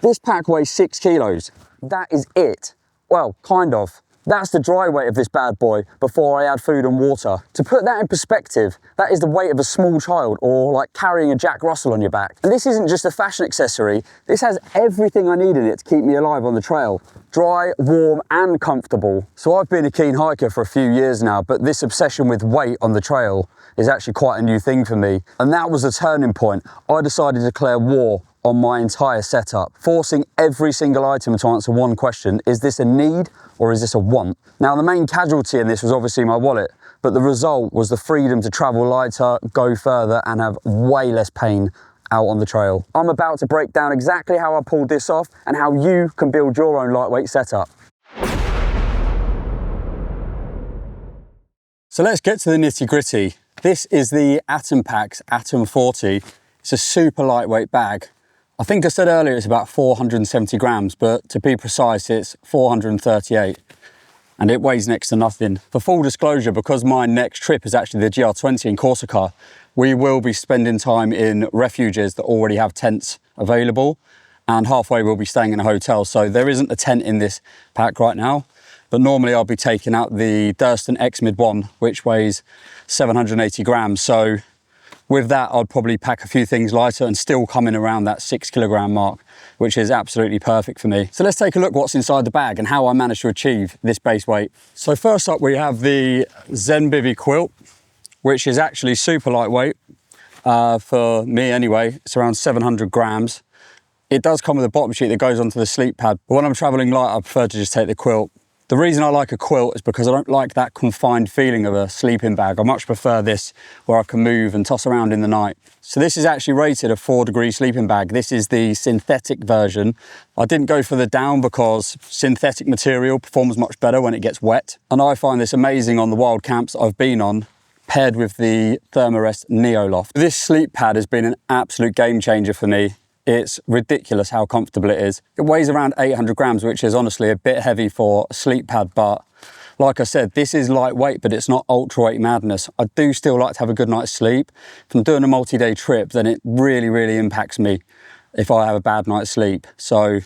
This pack weighs 6 kilos. That is it. Well, kind of. That's the dry weight of this bad boy before I add food and water. To put that in perspective, that is the weight of a small child, or like carrying a Jack Russell on your back. And this isn't just a fashion accessory, this has everything I need in it to keep me alive on the trail. Dry, warm and comfortable. So I've been a keen hiker for a few years now, but this obsession with weight on the trail is actually quite a new thing for me. And that was the turning point. I decided to declare war on my entire setup, forcing every single item to answer one question: is this a need or is this a want? Now, the main casualty in this was obviously my wallet, but the result was the freedom to travel lighter, go further and have way less pain out on the trail. I'm about to break down exactly how I pulled this off and how you can build your own lightweight setup. So let's get to the nitty gritty. This is the Atom Pack's Atom 40. It's a super lightweight bag. I think I said earlier it's about 470 grams, but to be precise, it's 438. And it weighs next to nothing. For full disclosure, because my next trip is actually the GR20 in Corsica, we will be spending time in refuges that already have tents available, and halfway we'll be staying in a hotel. So there isn't a tent in this pack right now, but normally I'll be taking out the Durston X-Mid one, which weighs 780 grams. So with that, I'd probably pack a few things lighter and still come in around that 6 kilogram mark, which is absolutely perfect for me. So let's take a look what's inside the bag and how I managed to achieve this base weight. So first up, we have the Zenbivy quilt, which is actually super lightweight for me anyway. It's around 700 grams. It does come with a bottom sheet that goes onto the sleep pad, but when I'm traveling light, I prefer to just take the quilt. The reason I like a quilt is because I don't like that confined feeling of a sleeping bag. I much prefer this where I can move and toss around in the night. So this is actually rated a 4-degree sleeping bag. This is the synthetic version. I didn't go for the down because synthetic material performs much better when it gets wet. And I find this amazing on the wild camps I've been on, paired with the Thermarest Neoloft. This sleep pad has been an absolute game changer for me. It's ridiculous how comfortable it is. It weighs around 800 grams, which is honestly a bit heavy for a sleep pad, but like I said, this is lightweight, but it's not ultra-weight madness. I do still like to have a good night's sleep. If I'm doing a multi-day trip, then it really, really impacts me if I have a bad night's sleep. So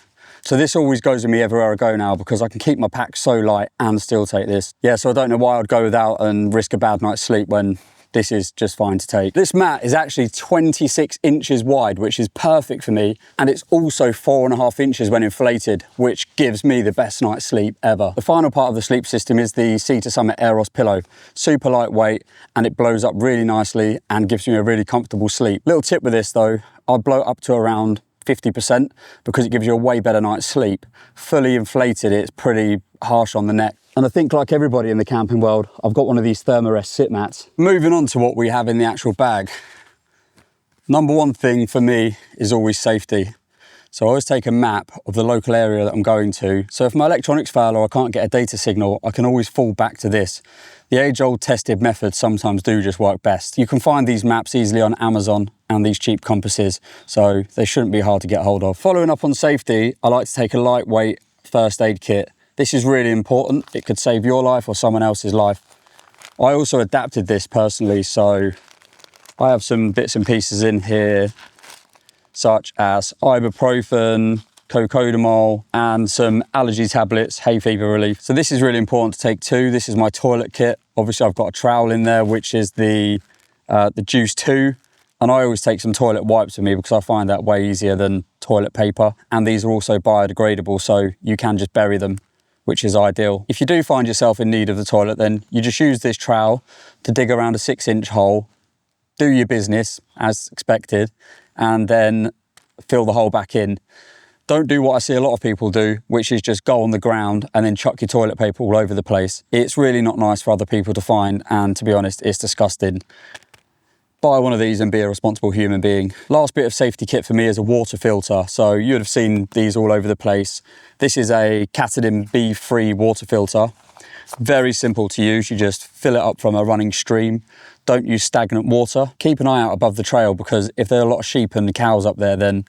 this always goes with me everywhere I go now, because I can keep my pack so light and still take this. Yeah, so I don't know why I'd go without and risk a bad night's sleep when this is just fine to take. This mat is actually 26 inches wide, which is perfect for me. And it's also 4.5 inches when inflated, which gives me the best night's sleep ever. The final part of the sleep system is the Sea to Summit Aeros pillow. Super lightweight, and it blows up really nicely and gives you a really comfortable sleep. Little tip with this though, I'll blow it up to around 50% because it gives you a way better night's sleep. Fully inflated, it's pretty harsh on the neck. And I think, like everybody in the camping world, I've got one of these Thermarest sit mats. Moving on to what we have in the actual bag. Number one thing for me is always safety. So I always take a map of the local area that I'm going to. So if my electronics fail or I can't get a data signal, I can always fall back to this. The age-old tested methods sometimes do just work best. You can find these maps easily on Amazon and these cheap compasses, so they shouldn't be hard to get hold of. Following up on safety, I like to take a lightweight first aid kit. This is really important. It could save your life or someone else's life. I also adapted this personally, so I have some bits and pieces in here, such as ibuprofen, cocodamol, and some allergy tablets, hay fever relief. So this is really important to take too. This is my toilet kit. Obviously I've got a trowel in there, which is the Juice 2. And I always take some toilet wipes with me because I find that way easier than toilet paper. And these are also biodegradable, so you can just bury them, which is ideal. If you do find yourself in need of the toilet, then you just use this trowel to dig around a 6-inch hole, do your business as expected, and then fill the hole back in. Don't do what I see a lot of people do, which is just go on the ground and then chuck your toilet paper all over the place. It's really not nice for other people to find, and to be honest, it's disgusting. Buy one of these and be a responsible human being. Last bit of safety kit for me is a water filter. So you would have seen these all over the place. This is a Katadyn BeFree water filter. Very simple to use. You just fill it up from a running stream. Don't use stagnant water. Keep an eye out above the trail, because if there are a lot of sheep and cows up there, then,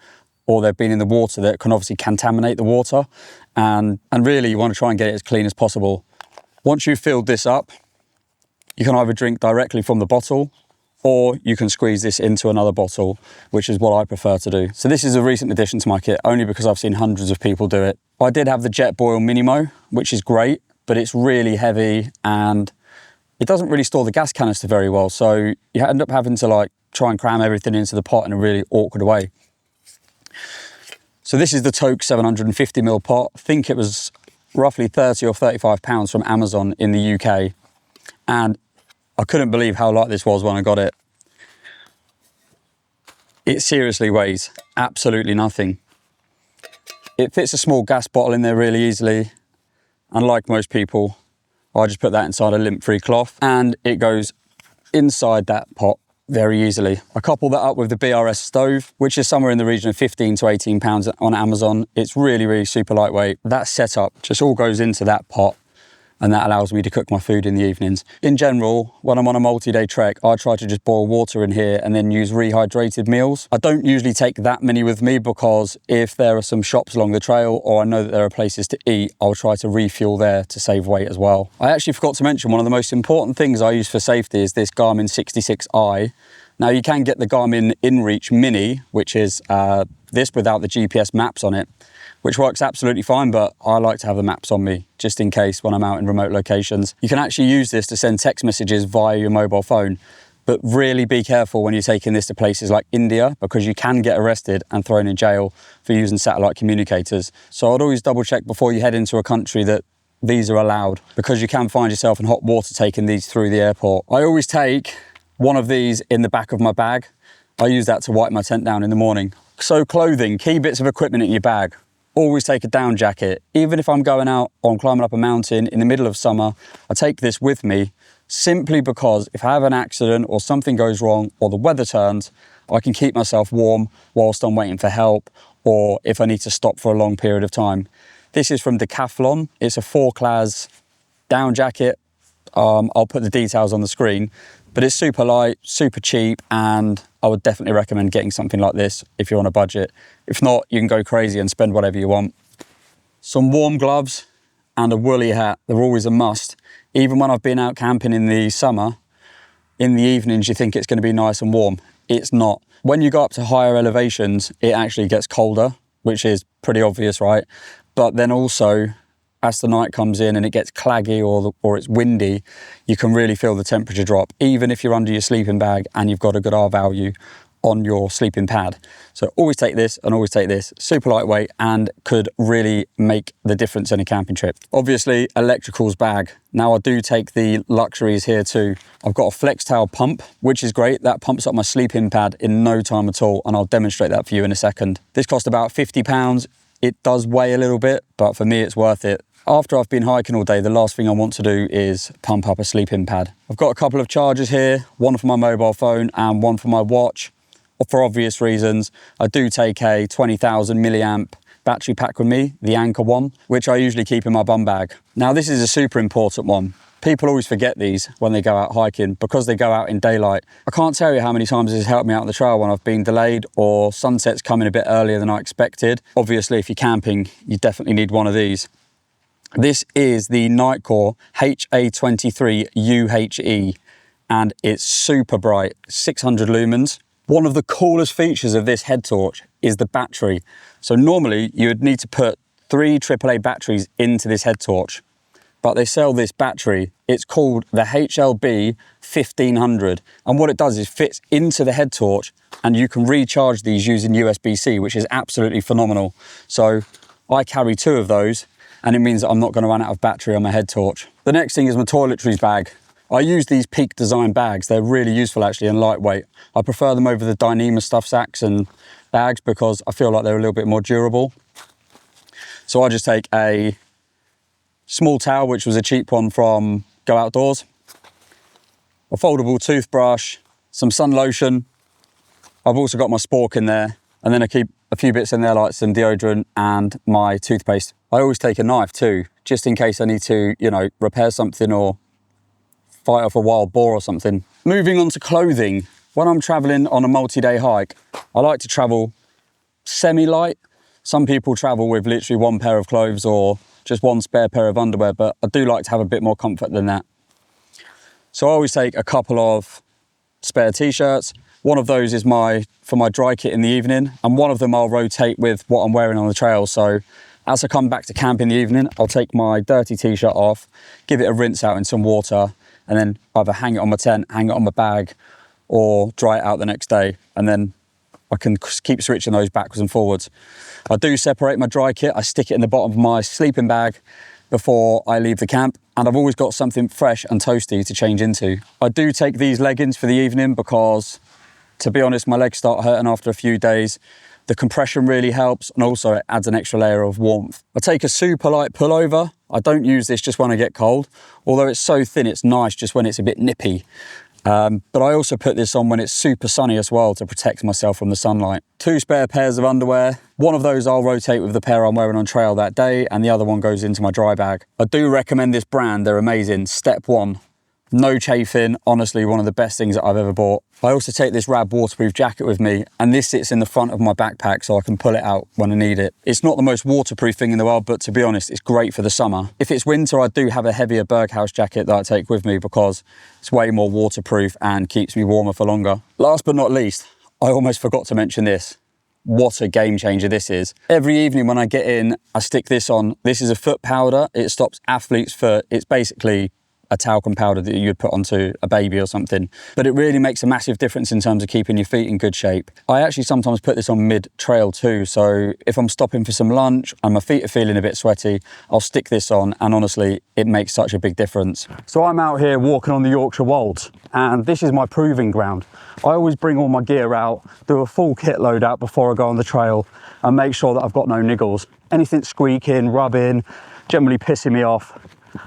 or they've been in the water, that can obviously contaminate the water. And really you want to try and get it as clean as possible. Once you've filled this up, you can either drink directly from the bottle, or you can squeeze this into another bottle, which is what I prefer to do. So this is a recent addition to my kit, only because I've seen hundreds of people do it. I did have the Jetboil Minimo, which is great, but it's really heavy and it doesn't really store the gas canister very well. So you end up having to like try and cram everything into the pot in a really awkward way. So this is the Toaks 750ml pot. I think it was roughly 30 or 35 pounds from Amazon in the UK. And I couldn't believe how light this was when I got it. It seriously weighs absolutely nothing. It fits a small gas bottle in there really easily. And like most people, I just put that inside a lint-free cloth and it goes inside that pot very easily. I couple that up with the BRS stove, which is somewhere in the region of 15 to 18 pounds on Amazon. It's really, really super lightweight. That setup just all goes into that pot and that allows me to cook my food in the evenings. In general, when I'm on a multi-day trek, I try to just boil water in here and then use rehydrated meals. I don't usually take that many with me because if there are some shops along the trail or I know that there are places to eat, I'll try to refuel there to save weight as well. I actually forgot to mention one of the most important things I use for safety is this Garmin 66i. Now you can get the Garmin InReach Mini, which is this without the GPS maps on it, which works absolutely fine, but I like to have the maps on me just in case when I'm out in remote locations. You can actually use this to send text messages via your mobile phone, but really be careful when you're taking this to places like India because you can get arrested and thrown in jail for using satellite communicators. So I'd always double check before you head into a country that these are allowed because you can find yourself in hot water taking these through the airport. I always take one of these in the back of my bag. I use that to wipe my tent down in the morning. So clothing, key bits of equipment in your bag. Always take a down jacket. Even if I'm going out or I'm climbing up a mountain in the middle of summer, I take this with me simply because if I have an accident or something goes wrong or the weather turns, I can keep myself warm whilst I'm waiting for help or if I need to stop for a long period of time. This is from Decathlon. It's a 4-class down jacket. I'll put the details on the screen, but it's super light, super cheap, and I would definitely recommend getting something like this if you're on a budget. If not, you can go crazy and spend whatever you want. Some warm gloves and a woolly hat, they're always a must. Even when I've been out camping in the summer, in the evenings you think it's going to be nice and warm. It's not. When you go up to higher elevations, it actually gets colder, which is pretty obvious, right? But then also, as the night comes in and it gets claggy or it's windy, you can really feel the temperature drop, even if you're under your sleeping bag and you've got a good R value on your sleeping pad. So always take this and always take this. Super lightweight and could really make the difference in a camping trip. Obviously, electricals bag. Now I do take the luxuries here too. I've got a flex tail pump, which is great. That pumps up my sleeping pad in no time at all, and I'll demonstrate that for you in a second. This cost about £50. It does weigh a little bit, but for me it's worth it. After I've been hiking all day, the last thing I want to do is pump up a sleeping pad. I've got a couple of chargers here, one for my mobile phone and one for my watch. For obvious reasons, I do take a 20,000 milliamp battery pack with me, the Anchor one, which I usually keep in my bum bag. Now this is a super important one. People always forget these when they go out hiking because they go out in daylight. I can't tell you how many times this has helped me out on the trail when I've been delayed or sunsets coming a bit earlier than I expected. Obviously, if you're camping, you definitely need one of these. This is the Nightcore HA23 UHE and it's super bright, 600 lumens. One of the coolest features of this head torch is the battery. So normally you would need to put 3 AAA batteries into this head torch, but they sell this battery. It's called the HLB 1500. And what it does is fits into the head torch and you can recharge these using USB-C, which is absolutely phenomenal. So I carry 2 of those and it means that I'm not going to run out of battery on my head torch. The next thing is my toiletries bag. I use these Peak Design bags. They're really useful actually and lightweight. I prefer them over the Dyneema stuff sacks and bags because I feel like they're a little bit more durable. So I just take a small towel, which was a cheap one from Go Outdoors, a foldable toothbrush, some sun lotion. I've also got my spork in there, and then I keep a few bits in there like some deodorant and my toothpaste. I always take a knife too, just in case I need to, repair something or fight off a wild boar or something. Moving on to clothing. When I'm traveling on a multi-day hike, I like to travel semi-light. Some people travel with literally 1 pair of clothes or just 1 spare pair of underwear, but I do like to have a bit more comfort than that. So I always take a couple of spare t-shirts. One of those is for my dry kit in the evening, and one of them I'll rotate with what I'm wearing on the trail. So as I come back to camp in the evening, I'll take my dirty t-shirt off, give it a rinse out in some water, and then either hang it on my tent, hang it on my bag, or dry it out the next day. And then I can keep switching those backwards and forwards. I do separate my dry kit. I stick it in the bottom of my sleeping bag before I leave the camp, and I've always got something fresh and toasty to change into. I do take these leggings for the evening because, to be honest, my legs start hurting after a few days. The compression really helps, and also it adds an extra layer of warmth. I take a super light pullover. I don't use this just when I get cold, although it's so thin it's nice just when it's a bit nippy. But I also put this on when it's super sunny as well to protect myself from the sunlight. 2 spare pairs of underwear. One of those I'll rotate with the pair I'm wearing on trail that day, and the other one goes into my dry bag. I do recommend this brand, they're amazing. Step 1. No chafing, honestly one of the best things that I've ever bought. I also take this Rab waterproof jacket with me, and this sits in the front of my backpack so I can pull it out when I need it. It's not the most waterproof thing in the world, but to be honest, it's great for the summer. If it's winter, I do have a heavier Berghaus jacket that I take with me because it's way more waterproof and keeps me warmer for longer. Last but not least, I almost forgot to mention this. What a game changer this is. Every evening when I get in, I stick this on. This is a foot powder. It stops athlete's foot. It's basically a talcum powder that you'd put onto a baby or something, but it really makes a massive difference in terms of keeping your feet in good shape. I actually sometimes put this on mid-trail too, so if I'm stopping for some lunch and my feet are feeling a bit sweaty, I'll stick this on, and honestly, it makes such a big difference. So I'm out here walking on the Yorkshire Wolds, and this is my proving ground. I always bring all my gear out, do a full kit load out before I go on the trail, and make sure that I've got no niggles. Anything squeaking, rubbing, generally pissing me off,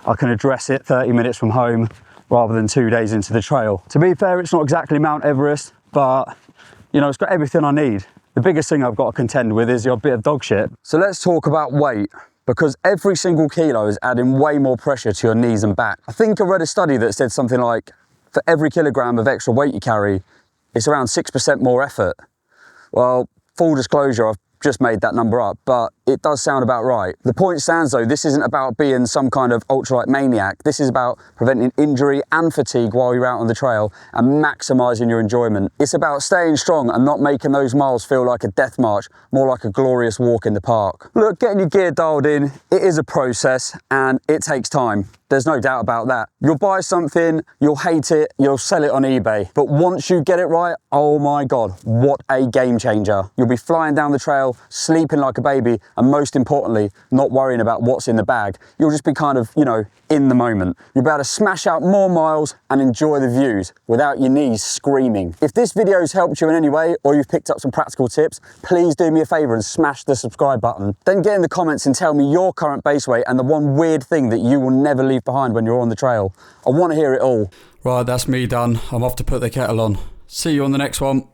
I can address it 30 minutes from home rather than 2 days into the trail. To be fair, it's not exactly Mount Everest, but you know, it's got everything I need. The biggest thing I've got to contend with is your bit of dog shit. So let's talk about weight, because every single kilo is adding way more pressure to your knees and back. I think I read a study that said something like, for every kilogram of extra weight you carry, it's around 6% more effort. Well, full disclosure, I've just made that number up, but it does sound about right. The point stands though, this isn't about being some kind of ultralight maniac. This is about preventing injury and fatigue while you're out on the trail and maximising your enjoyment. It's about staying strong and not making those miles feel like a death march, more like a glorious walk in the park. Look, getting your gear dialed in, it is a process and it takes time. There's no doubt about that. You'll buy something, you'll hate it, you'll sell it on eBay. But once you get it right, oh my God, what a game changer. You'll be flying down the trail, sleeping like a baby, and most importantly, not worrying about what's in the bag. You'll just be kind of, you know, in the moment. You'll be able to smash out more miles and enjoy the views without your knees screaming. If this video's helped you in any way, or you've picked up some practical tips, please do me a favor and smash the subscribe button. Then get in the comments and tell me your current base weight and the one weird thing that you will never leave behind when you're on the trail. I want to hear it all. Right, that's me done. I'm off to put the kettle on. See you on the next one.